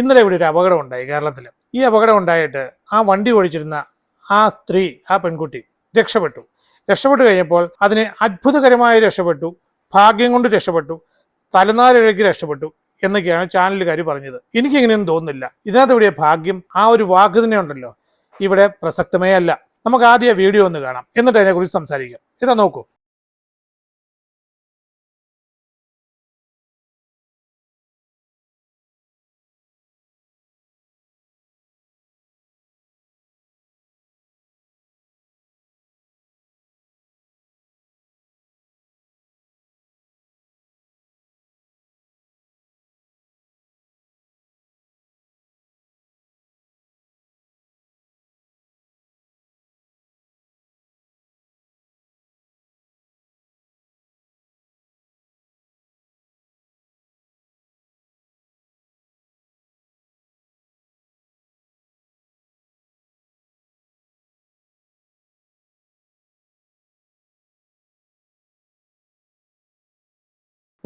ഇന്നലെ ഇവിടെ ഒരു അപകടം ഉണ്ടായി കേരളത്തിൽ. ഈ അപകടം ഉണ്ടായിട്ട് ആ വണ്ടി ഓടിച്ചിരുന്ന ആ സ്ത്രീ, ആ പെൺകുട്ടി രക്ഷപ്പെട്ടു കഴിഞ്ഞപ്പോൾ അതിന് അത്ഭുതകരമായി രക്ഷപ്പെട്ടു, ഭാഗ്യം കൊണ്ട് രക്ഷപ്പെട്ടു, തലനാരിഴയ്ക്ക് രക്ഷപ്പെട്ടു എന്നൊക്കെയാണ് ചാനലുകാർ പറഞ്ഞത്. എനിക്കിങ്ങനെയൊന്നും തോന്നുന്നില്ല. ഇതിനകത്ത് ഇവിടെ ഭാഗ്യം, ആ ഒരു വാക്ക് തന്നെ ഉണ്ടല്ലോ, ഇവിടെ പ്രസക്തമേ അല്ല. നമുക്ക് ആദ്യം വീഡിയോ ഒന്ന് കാണാം, എന്നിട്ട് അതിനെക്കുറിച്ച് സംസാരിക്കാം. ഇതാ നോക്കൂ.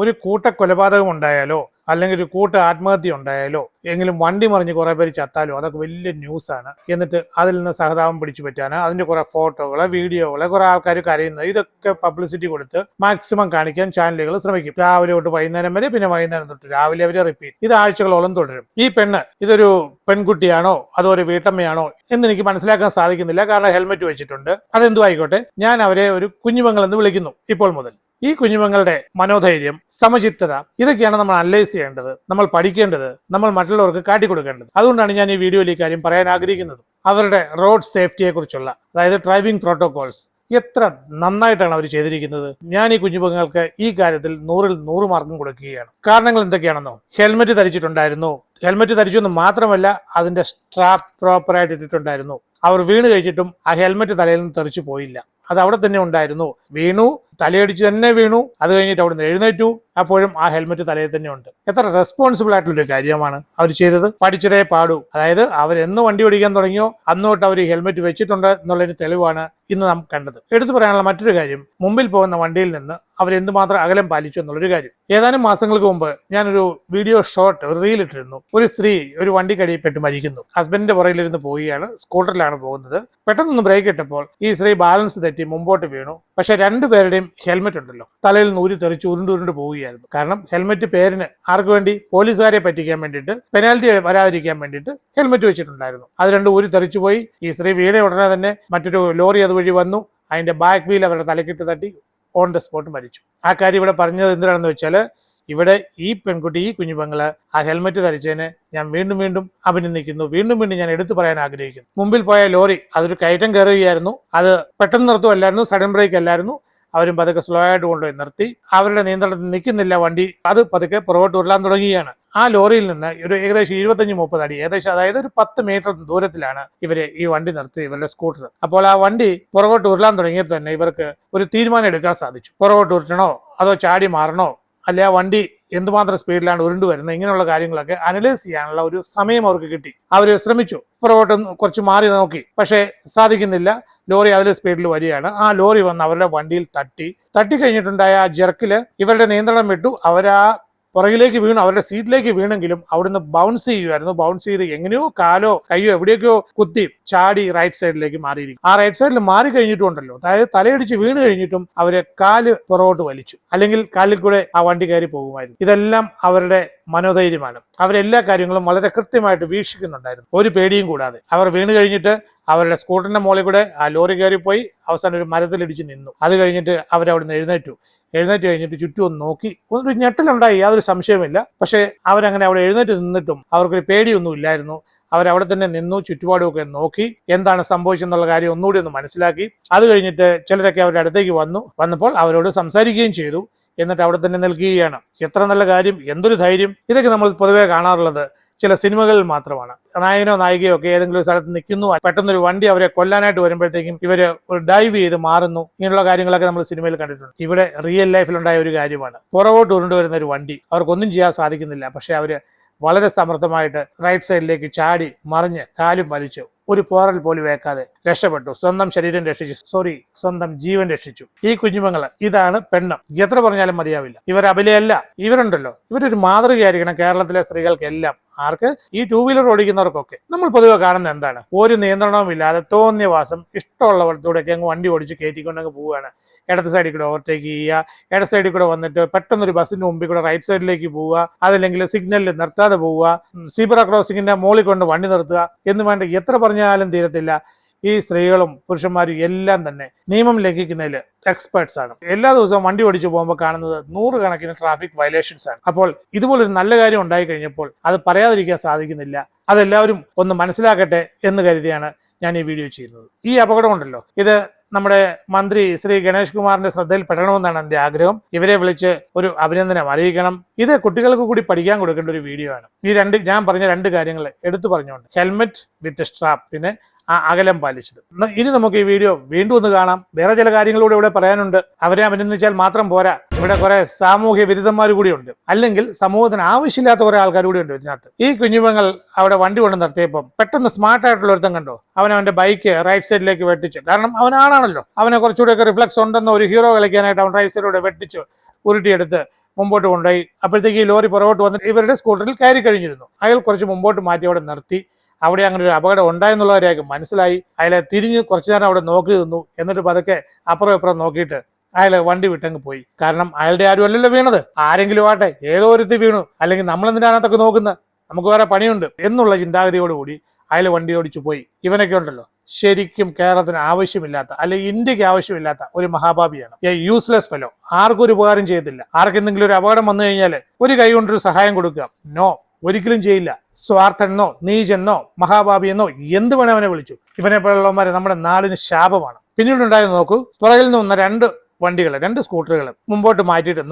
ഒരു കൂട്ട കൊലപാതകം ഉണ്ടായാലോ അല്ലെങ്കിൽ ഒരു കൂട്ട ആത്മഹത്യ ഉണ്ടായാലോ എങ്കിലും വണ്ടി മറിഞ്ഞ് കുറെ പേര് ചത്താലോ അതൊക്കെ വലിയ ന്യൂസാണ്. എന്നിട്ട് അതിൽ നിന്ന് സഹതാപം പിടിച്ചു പറ്റാൻ അതിന്റെ കുറെ ഫോട്ടോകള്, വീഡിയോകള്, കുറെ ആൾക്കാർ കരയുന്നത്, ഇതൊക്കെ പബ്ലിസിറ്റി കൊടുത്ത് മാക്സിമം കാണിക്കാൻ ചാനലുകൾ ശ്രമിക്കും. രാവിലെ തൊട്ട് വൈകുന്നേരം വരെ, പിന്നെ വൈകുന്നേരം തൊട്ട് രാവിലെ അവരെ റിപ്പീറ്റ്. ഇത് ആഴ്ചകളോളം തുടരും. ഈ പെണ്ണ് ഇതൊരു പെൺകുട്ടിയാണോ അതോ ഒരു വീട്ടമ്മയാണോ എന്ന് എനിക്ക് മനസ്സിലാക്കാൻ സാധിക്കുന്നില്ല. കാരണം ഹെൽമെറ്റ് വെച്ചിട്ടുണ്ട്. അതെന്തു ആയിക്കോട്ടെ, ഞാൻ അവരെ ഒരു കുഞ്ഞുമങ്ങൾ എന്ന് വിളിക്കുന്നു ഇപ്പോൾ മുതൽ. ഈ കുഞ്ഞുമങ്ങളുടെ മനോധൈര്യം, സമചിത്തത, ഇതൊക്കെയാണ് നമ്മൾ അനലൈസ് ചെയ്യേണ്ടത്, നമ്മൾ പഠിക്കേണ്ടത്, നമ്മൾ മറ്റുള്ളവർക്ക് കാട്ടിക്കൊടുക്കേണ്ടത്. അതുകൊണ്ടാണ് ഞാൻ ഈ വീഡിയോയിൽ ഈ കാര്യം പറയാൻ ആഗ്രഹിക്കുന്നത്. അവരുടെ റോഡ് സേഫ്റ്റിയെ കുറിച്ചുള്ള, അതായത് ഡ്രൈവിംഗ് പ്രോട്ടോകോൾസ് എത്ര നന്നായിട്ടാണ് അവർ ചെയ്തിരിക്കുന്നത്. ഞാൻ ഈ കുഞ്ഞുമങ്ങൾക്ക് ഈ കാര്യത്തിൽ 100-ൽ 100 മാർക്കും കൊടുക്കുകയാണ്. കാരണങ്ങൾ എന്തൊക്കെയാണെന്നോ, ഹെൽമെറ്റ് ധരിച്ചിട്ടുണ്ടായിരുന്നു. ഹെൽമെറ്റ് ധരിച്ചു എന്ന് മാത്രമല്ല, അതിന്റെ സ്ട്രാപ്പ് പ്രോപ്പറായിട്ട് ഇട്ടിട്ടുണ്ടായിരുന്നു. അവർ വീണ് കഴിച്ചിട്ടും ആ ഹെൽമെറ്റ് തലയിൽ നിന്ന് തെറിച്ചു പോയില്ല. അത് അവിടെ തന്നെ ഉണ്ടായിരുന്നു. വീണു, തലയടിച്ച് തന്നെ വീണു, അത് കഴിഞ്ഞിട്ട് അവിടെ നിന്ന് എഴുന്നേറ്റു, അപ്പോഴും ആ ഹെൽമെറ്റ് തലയിൽ തന്നെ ഉണ്ട്. എത്ര റെസ്പോൺസിബിൾ ആയിട്ടുള്ളൊരു കാര്യമാണ് അവർ ചെയ്തത്. പഠിച്ചതേ പാടൂ. അതായത് അവരെന്ന് വണ്ടി ഓടിക്കാൻ തുടങ്ങിയോ അന്ന് തൊട്ട് അവർ ഹെൽമെറ്റ് വെച്ചിട്ടുണ്ട് എന്നുള്ളതിന് തെളിവാണ് ഇന്ന് നാം കണ്ടത്. എടുത്തു പറയാനുള്ള മറ്റൊരു കാര്യം, മുമ്പിൽ പോകുന്ന വണ്ടിയിൽ നിന്ന് അവരെന്തുമാത്രം അകലം പാലിച്ചു എന്നുള്ളൊരു കാര്യം. ഏതാനും മാസങ്ങൾക്ക് മുമ്പ് ഞാനൊരു വീഡിയോ ഷോർട്ട്, ഒരു റീൽ ഇട്ടിരുന്നു. ഒരു സ്ത്രീ ഒരു വണ്ടിക്കടിയിൽപ്പെട്ട് മരിക്കുന്നു. ഹസ്ബൻഡിന്റെ പുറകിലിരുന്ന് പോവുകയാണ്, സ്കൂട്ടറിലാണ് പോകുന്നത്. പെട്ടെന്നൊന്ന് ബ്രേക്ക് ഇട്ടപ്പോൾ ഈ സ്ത്രീ ബാലൻസ് തെറ്റി മുമ്പോട്ട് വീണു. പക്ഷെ രണ്ടുപേരുടെയും ഹെൽമെറ്റ് ഉണ്ടല്ലോ തലയിൽ നൂരി തെറിച്ച് ഉരുണ്ടുരുണ്ട് പോവുകയായിരുന്നു. കാരണം ഹെൽമെറ്റ് പേരിന് ആർക്ക് വേണ്ടി, പോലീസുകാരെ പറ്റിക്കാൻ വേണ്ടിയിട്ട്, പെനാൽറ്റി വരാതിരിക്കാൻ വേണ്ടിയിട്ട് ഹെൽമെറ്റ് വെച്ചിട്ടുണ്ടായിരുന്നു. അത് രണ്ടും ഊരി തെറിച്ചു പോയി. ഈ സ്ത്രീ വീണ ഉടനെ തന്നെ മറ്റൊരു ലോറി അതുവഴി വന്നു. അതിന്റെ ബാക്ക് വീൽ അവരുടെ തലക്കിട്ട് തട്ടി ഓൺ ദ സ്പോട്ട് മരിച്ചു. ആ കാര്യം ഇവിടെ പറഞ്ഞത് എന്തിനാണെന്ന് വെച്ചാൽ, ഇവിടെ ഈ പെൺകുട്ടി, ഈ കുഞ്ഞുപെങ്ങള് ആ ഹെൽമെറ്റ് ധരിച്ചതിന് ഞാൻ വീണ്ടും വീണ്ടും അഭിനന്ദിക്കുന്നു. വീണ്ടും വീണ്ടും ഞാൻ എടുത്തു പറയാൻ ആഗ്രഹിക്കുന്നു. മുമ്പിൽ പോയ ലോറി അതൊരു കയറ്റം കയറുകയായിരുന്നു. അത് പെട്ടെന്ന് നിർത്തുമല്ലായിരുന്നു, സഡൻ ബ്രേക്ക് അല്ലായിരുന്നു. അവരും പതുക്കെ സ്ലോ ആയിട്ട് കൊണ്ടുപോയി നിർത്തി. അവരുടെ നിയന്ത്രണത്തിൽ നിൽക്കുന്നില്ല വണ്ടി. അത് പതുക്കെ പുറകോട്ട് ഉരുളാൻ തുടങ്ങുകയാണ്. ആ ലോറിയിൽ നിന്ന് ഒരു ഏകദേശം 25-30 അടി, ഏകദേശം അതായത് ഒരു 10 മീറ്റർ ദൂരത്തിലാണ് ഇവര് ഈ വണ്ടി നിർത്തി, ഇവരുടെ സ്കൂട്ടർ. അപ്പോൾ ആ വണ്ടി പുറകോട്ട് ഉരുളാൻ തുടങ്ങിയപ്പോൾ തന്നെ ഇവർക്ക് ഒരു തീരുമാനം എടുക്കാൻ സാധിച്ചു. പുറകോട്ട് ഉരുട്ടണോ അതോ ചാടി മാറണോ, അല്ലെ ആ വണ്ടി എന്തുമാത്രം സ്പീഡിലാണ് ഉരുണ്ടു വരുന്നത്, ഇങ്ങനെയുള്ള കാര്യങ്ങളൊക്കെ അനലൈസ് ചെയ്യാനുള്ള ഒരു സമയം അവർക്ക് കിട്ടി. അവർ ശ്രമിച്ചു, പുറകോട്ട് കുറച്ച് മാറി നോക്കി, പക്ഷേ സാധിക്കുന്നില്ല. ലോറി അതിൽ സ്പീഡിൽ വരികയാണ്. ആ ലോറി വന്ന് അവരുടെ വണ്ടിയിൽ തട്ടി കഴിഞ്ഞിട്ടുണ്ടായ ആ ജെർക്കില് ഇവരുടെ നിയന്ത്രണം വിട്ടു. അവരാ പുറകിലേക്ക് വീണു, അവരുടെ സീറ്റിലേക്ക് വീണെങ്കിലും അവിടുന്ന് ബൗൺസ് ചെയ്യുമായിരുന്നു. ബൗൺസ് ചെയ്ത് എങ്ങനെയോ കാലോ കയ്യോ എവിടെയൊക്കെയോ കുത്തി ചാടി റൈറ്റ് സൈഡിലേക്ക് മാറിയിരിക്കും. ആ റൈറ്റ് സൈഡിൽ മാറി കഴിഞ്ഞിട്ടുണ്ടല്ലോ, അതായത് തലയടിച്ച് വീണ് കഴിഞ്ഞിട്ടും അവരെ കാല് പുറകോട്ട് വലിച്ചു, അല്ലെങ്കിൽ കാലിൽ കൂടെ ആ വണ്ടി കയറി പോകുമായിരുന്നു. ഇതെല്ലാം അവരുടെ മനോധൈര്യമാണ്. അവരെല്ലാ കാര്യങ്ങളും വളരെ കൃത്യമായിട്ട് വീക്ഷിക്കുന്നുണ്ടായിരുന്നു, ഒരു പേടിയും കൂടാതെ. അവർ വീണ് കഴിഞ്ഞിട്ട് അവരുടെ സ്കൂട്ടറിന്റെ മുകളിൽ കൂടെ ആ ലോറി കയറിപ്പോയി അവസാനം ഒരു മരത്തിലിടിച്ച് നിന്നു. അത് കഴിഞ്ഞിട്ട് അവരവിടുന്ന് എഴുന്നേറ്റ് കഴിഞ്ഞിട്ട് ചുറ്റും ഒന്ന് നോക്കി. ഒരു ഞെട്ടലുണ്ടായി, യാതൊരു സംശയമില്ല. പക്ഷെ അവരങ്ങനെ അവിടെ എഴുന്നേറ്റ് നിന്നിട്ടും അവർക്കൊരു പേടിയൊന്നും ഇല്ലായിരുന്നു. അവരവിടെ തന്നെ നിന്നു, ചുറ്റുപാടുമൊക്കെ നോക്കി, എന്താണ് സംഭവിച്ചെന്നുള്ള കാര്യം ഒന്നുകൂടി ഒന്ന് മനസ്സിലാക്കി. അത് കഴിഞ്ഞിട്ട് ചിലരൊക്കെ അവരുടെ അടുത്തേക്ക് വന്നപ്പോൾ അവരോട് സംസാരിക്കുകയും ചെയ്തു. എന്നിട്ട് അവിടെ തന്നെ നിൽക്കുകയാണ്. എത്ര നല്ല കാര്യം, എന്തൊരു ധൈര്യം. ഇതൊക്കെ നമ്മൾ പൊതുവെ കാണാറുള്ളത് ചില സിനിമകളിൽ മാത്രമാണ്. നായകനോ നായികയോ ഒക്കെ ഏതെങ്കിലും സ്ഥലത്ത് നിൽക്കുന്നു, പെട്ടെന്നൊരു വണ്ടി അവരെ കൊല്ലാനായിട്ട് വരുമ്പോഴത്തേക്കും ഇവര് ഒരു ഡൈവ് ചെയ്ത് മാറുന്നു. ഇങ്ങനെയുള്ള കാര്യങ്ങളൊക്കെ നമ്മൾ സിനിമയിൽ കണ്ടിട്ടുണ്ട്. ഇവിടെ റിയൽ ലൈഫിലുണ്ടായ ഒരു കാര്യമാണ്. പുറകോട്ട് ഉരുണ്ടുവരുന്ന ഒരു വണ്ടി, അവർക്കൊന്നും ചെയ്യാൻ സാധിക്കുന്നില്ല. പക്ഷെ അവര് വളരെ സമർത്ഥമായിട്ട് റൈറ്റ് സൈഡിലേക്ക് ചാടി മറിഞ്ഞ് കാലും വലിച്ചു, ഒരു പോറൽ പോലും വേക്കാതെ രക്ഷപ്പെട്ടു. സ്വന്തം ശരീരം രക്ഷിച്ചു, സ്വന്തം ജീവൻ രക്ഷിച്ചു. ഈ കുഞ്ഞുമങ്ങള്, ഇതാണ് പെണ്ണ്. എത്ര പറഞ്ഞാലും മതിയാവില്ല. ഇവർ അബലയല്ല. ഇവരുണ്ടല്ലോ, ഇവരൊരു മാതൃകയായിരിക്കണം കേരളത്തിലെ സ്ത്രീകൾക്കെല്ലാം. ആർക്ക്? ഈ ടൂ വീലർ ഓടിക്കുന്നവർക്കൊക്കെ. നമ്മൾ പൊതുവെ കാണുന്നത് എന്താണ്? ഒരു നിയന്ത്രണവും ഇല്ലാതെ തോന്നിയ വാസം ഇഷ്ടമുള്ളവരത്തൂടെയൊക്കെ അങ്ങ് വണ്ടി ഓടിച്ച് കയറ്റിക്കൊണ്ടങ്ങ് പോവുകയാണ്. ഇടത്ത് സൈഡിൽ കൂടെ ഓവർടേക്ക് ചെയ്യുക, ഇട സൈഡിൽ കൂടെ വന്നിട്ട് പെട്ടെന്നൊരു ബസ്സിന്റെ മുമ്പിൽ കൂടെ റൈറ്റ് സൈഡിലേക്ക് പോവുക, അതല്ലെങ്കിൽ സിഗ്നലിൽ നിർത്താതെ പോവുക, സീബ്ര ക്രോസിങ്ങിന്റെ മുകളിൽ കൊണ്ട് വണ്ടി നിർത്തുക എന്ന് വേണ്ട എത്ര പറഞ്ഞാലും തീരത്തില്ല. ഈ സ്ത്രീകളും പുരുഷന്മാരും എല്ലാം തന്നെ നിയമം ലംഘിക്കുന്നതിൽ എക്സ്പേർട്സ് ആണ്. എല്ലാ ദിവസവും വണ്ടി ഓടിച്ചു പോകുമ്പോൾ കാണുന്നത് നൂറുകണക്കിന് ട്രാഫിക് വയലേഷൻസ് ആണ്. അപ്പോൾ ഇതുപോലൊരു നല്ല കാര്യം ഉണ്ടായി കഴിഞ്ഞപ്പോൾ അത് പറയാതിരിക്കാൻ സാധിക്കുന്നില്ല. അതെല്ലാവരും ഒന്ന് മനസ്സിലാക്കട്ടെ എന്ന് കരുതിയാണ് ഞാൻ ഈ വീഡിയോ ചെയ്യുന്നത്. ഈ അപകടമുണ്ടല്ലോ, ഇത് നമ്മുടെ മന്ത്രി ശ്രീ ഗണേഷ് കുമാറിന്റെ ശ്രദ്ധയിൽ പെടണമെന്നാണ് എൻ്റെ ആഗ്രഹം. ഇവരെ വിളിച്ച് ഒരു അഭിനന്ദനം അറിയിക്കണം. ഇത് കുട്ടികൾക്ക് കൂടി പഠിക്കാൻ കൊടുക്കേണ്ട ഒരു വീഡിയോ ആണ്. ഞാൻ പറഞ്ഞ രണ്ട് കാര്യങ്ങൾ എടുത്തു പറഞ്ഞുകൊണ്ട്, ഹെൽമെറ്റ് വിത്ത് സ്ട്രാപ്പ്, പിന്നെ ആ അകലം പാലിച്ചത്. ഇനി നമുക്ക് ഈ വീഡിയോ വീണ്ടും ഒന്ന് കാണാം. വേറെ ചില കാര്യങ്ങളൂടെ ഇവിടെ പറയാനുണ്ട്. അവരെ അഭിനന്ദിച്ചാൽ മാത്രം പോരാ, ഇവിടെ കുറെ സാമൂഹ്യ വിരുദ്ധന്മാർ കൂടിയുണ്ട്, അല്ലെങ്കിൽ സമൂഹത്തിന് ആവശ്യമില്ലാത്ത കുറെ ആൾക്കാർ കൂടി ഉണ്ട് ഇതിനകത്ത്. ഈ കുഞ്ഞുമങ്ങൾ അവിടെ വണ്ടി കൊണ്ട് നിർത്തിയപ്പം പെട്ടെന്ന് സ്മാർട്ടായിട്ടുള്ള ഒരുത്തം കണ്ടോ, അവന്റെ ബൈക്ക് റൈറ്റ് സൈഡിലേക്ക് വെട്ടിച്ചു. കാരണം അവനാണല്ലോ, അവനെ കുറച്ചുകൂടെയൊക്കെ റിഫ്ലക്സ് ഉണ്ടെന്ന് ഒരു ഹീറോ കളിക്കാനായിട്ട് അവൻ റൈറ്റ് സൈഡിലൂടെ വെട്ടിച്ചു ഉരുട്ടിയെടുത്ത് മുമ്പോട്ട് കൊണ്ടുപോയി. അപ്പോഴത്തേക്ക് ഈ ലോറി പുറകോട്ട് വന്നിട്ട് ഇവരുടെ സ്കൂട്ടറിൽ കയറി കഴിഞ്ഞിരുന്നു. അയാൾ കുറച്ച് മുമ്പോട്ട് മാറ്റി അവിടെ നിർത്തി. അവിടെ അങ്ങനെ ഒരു അപകടം ഉണ്ടായെന്നുള്ള കാര്യമൊക്കെ മനസ്സിലായി. അയാളെ തിരിഞ്ഞ് കുറച്ചു നേരം അവിടെ നോക്കി നിന്നു. എന്നിട്ട് പതുക്കെ അപ്പുറം ഇപ്പുറം നോക്കിയിട്ട് അയാൾ വണ്ടി വിട്ടങ്ങ് പോയി. കാരണം അയാളുടെ ആരും അല്ലല്ലോ വീണത്, ആരെങ്കിലും ആട്ടെ, ഏതോ ഒരുത്തി വീണു, അല്ലെങ്കിൽ നമ്മളെന്തിനാ അതിനകത്തൊക്കെ നോക്കുന്നത്, നമുക്ക് വേറെ പണിയുണ്ട് എന്നുള്ള ചിന്താഗതിയോടുകൂടി അയാൾ വണ്ടി ഓടിച്ചു പോയി. ഇവനൊക്കെ ഉണ്ടല്ലോ ശരിക്കും കേരളത്തിന് ആവശ്യമില്ലാത്ത, അല്ലെങ്കിൽ ഇന്ത്യക്ക് ആവശ്യമില്ലാത്ത ഒരു മഹാഭാപിയാണ്. Useless fellow. ആർക്കും ഒരു ഉപകാരം ചെയ്യത്തില്ല. ആർക്കെന്തെങ്കിലും ഒരു അപകടം വന്നു കഴിഞ്ഞാൽ ഒരു കൈ കൊണ്ടൊരു സഹായം കൊടുക്കുക, നോ, ഒരിക്കലും ചെയ്യില്ല. സ്വാർത്ഥനോ നീചനോ മഹാഭാപിയെന്നോ എന്ത് വേണേ അവനെ വിളിച്ചു. ഇവനെ പോലുള്ളവന്മാരെ നമ്മുടെ നാടിന് ശാപമാണ്. പിന്നീട് ഉണ്ടായത് നോക്കൂ, പുറകിൽ നിന്ന് വന്ന രണ്ട് സ്കൂട്ടറുകൾ മുമ്പോട്ട് മാറ്റിയിട്ട്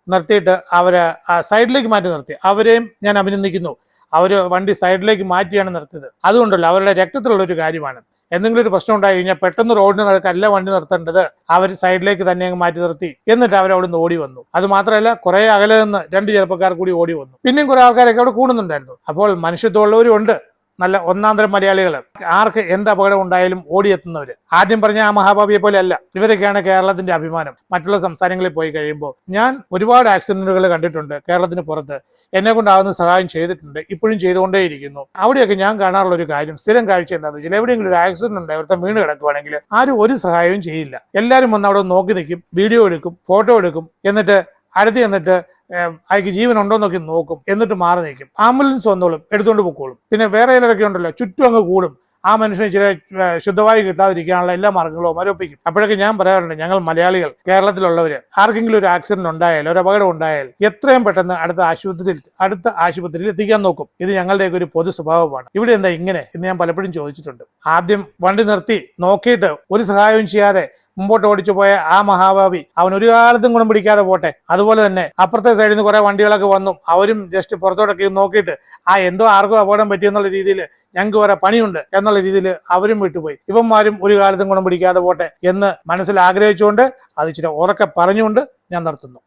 നിർത്തിയിട്ട് അവരെ സൈഡിലേക്ക് മാറ്റി നിർത്തി. അവരെയും ഞാൻ അഭിനന്ദിക്കുന്നു. അവർ വണ്ടി സൈഡിലേക്ക് മാറ്റിയാണ് നിർത്തിയത്. അതുകൊണ്ടല്ലോ അവരുടെ രക്തത്തിലുള്ള ഒരു കാര്യമാണ്. എന്തെങ്കിലും ഒരു പ്രശ്നം ഉണ്ടായി കഴിഞ്ഞാൽ പെട്ടെന്ന് റോഡിന് നടക്കല്ല വണ്ടി നിർത്തേണ്ടത്, അവർ സൈഡിലേക്ക് തന്നെ അങ്ങ് മാറ്റി നിർത്തി. എന്നിട്ട് അവർ നിന്ന് ഓടി വന്നു. അത് മാത്രമല്ല, കുറെ അകലെ നിന്ന് രണ്ട് ചെറുപ്പക്കാർ കൂടി ഓടി വന്നു. പിന്നെയും കുറെ ആൾക്കാരൊക്കെ അവിടെ കൂടുന്നുണ്ടായിരുന്നു. അപ്പോൾ മനുഷ്യത്വമുള്ളവരും ഉണ്ട്, നല്ല ഒന്നാന്തരം മലയാളികൾ. ആർക്ക് എന്ത് അപകടം ഉണ്ടായാലും ഓടിയെത്തുന്നവര്. ആദ്യം പറഞ്ഞ ആ മഹാഭാവിയെ പോലെ അല്ല. ഇവരൊക്കെയാണ് കേരളത്തിന്റെ അഭിമാനം. മറ്റുള്ള സംസ്ഥാനങ്ങളിൽ പോയി കഴിയുമ്പോൾ ഞാൻ ഒരുപാട് ആക്സിഡന്റുകൾ കണ്ടിട്ടുണ്ട്. കേരളത്തിന് പുറത്ത് എന്നെ കൊണ്ടാവുന്ന സഹായം ചെയ്തിട്ടുണ്ട്, ഇപ്പോഴും ചെയ്തുകൊണ്ടേയിരിക്കുന്നു. അവിടെയൊക്കെ ഞാൻ കാണാറുള്ള ഒരു കാര്യം, സ്ഥിരം കാഴ്ച എന്താണെന്ന് വെച്ചാൽ, എവിടെയെങ്കിലും ഒരു ആക്സിഡന്റ് ഉണ്ടായി ഒരുത്തം വീണ് കിടക്കുവാണെങ്കിൽ ആരും ഒരു സഹായവും ചെയ്യില്ല. എല്ലാവരും വന്ന് അവിടെ നോക്കി നിൽക്കും, വീഡിയോ എടുക്കും, ഫോട്ടോ എടുക്കും, എന്നിട്ട് അടുത്ത് ചെന്നിട്ട് അയാൾക്ക് ജീവൻ ഉണ്ടോ എന്നൊക്കെ നോക്കും, എന്നിട്ട് മാറി നിൽക്കും. ആംബുലൻസ് വന്നോളും, എടുത്തുകൊണ്ട് പൊക്കോളും. പിന്നെ വേറെ ചിലരൊക്കെ ഉണ്ടല്ലോ, ചുറ്റും അങ്ങ് കൂടും. ആ മനുഷ്യന് ചില ശുദ്ധവായു കിട്ടാതിരിക്കാനുള്ള എല്ലാ മാർഗങ്ങളും മരപ്പിക്കും. അപ്പോഴൊക്കെ ഞാൻ പറയാറുണ്ട്, ഞങ്ങൾ മലയാളികൾ, കേരളത്തിലുള്ളവര് ആർക്കെങ്കിലും ഒരു ആക്സിഡന്റ് ഉണ്ടായാൽ, ഒരു അപകടം ഉണ്ടായാൽ എത്രയും പെട്ടെന്ന് അടുത്ത ആശുപത്രിയിൽ എത്തിക്കാൻ നോക്കും. ഇത് ഞങ്ങളുടെയൊക്കെ ഒരു പൊതു സ്വഭാവമാണ്. ഇവിടെ എന്താ ഇങ്ങനെ എന്ന് ഞാൻ പലപ്പോഴും ചോദിച്ചിട്ടുണ്ട്. ആദ്യം വണ്ടി നിർത്തി നോക്കിയിട്ട് ഒരു സഹായവും ചെയ്യാതെ മുമ്പോട്ട് ഓടിച്ചു പോയ ആ മഹാഭാവി അവൻ ഒരു കാലത്തും ഗുണം പിടിക്കാതെ പോട്ടെ. അതുപോലെ തന്നെ അപ്പുറത്തെ സൈഡിൽ നിന്ന് കുറെ വണ്ടികളൊക്കെ വന്നു, അവരും ജസ്റ്റ് പുറത്തോട്ടൊക്കെ നോക്കിയിട്ട് എന്തോ ആർക്കും അപകടം പറ്റിയെന്നുള്ള രീതിയിൽ, ഞങ്ങൾക്ക് വേറെ പണിയുണ്ട് എന്നുള്ള രീതിയിൽ അവരും വിട്ടുപോയി. ഇവന്മാരും ഒരു കാലത്തും ഗുണം പിടിക്കാതെ പോട്ടെ എന്ന് മനസ്സിൽ ആഗ്രഹിച്ചുകൊണ്ട് അത് ഇച്ചിരി ഉറക്കെ പറഞ്ഞുകൊണ്ട് ഞാൻ നിർത്തുന്നു.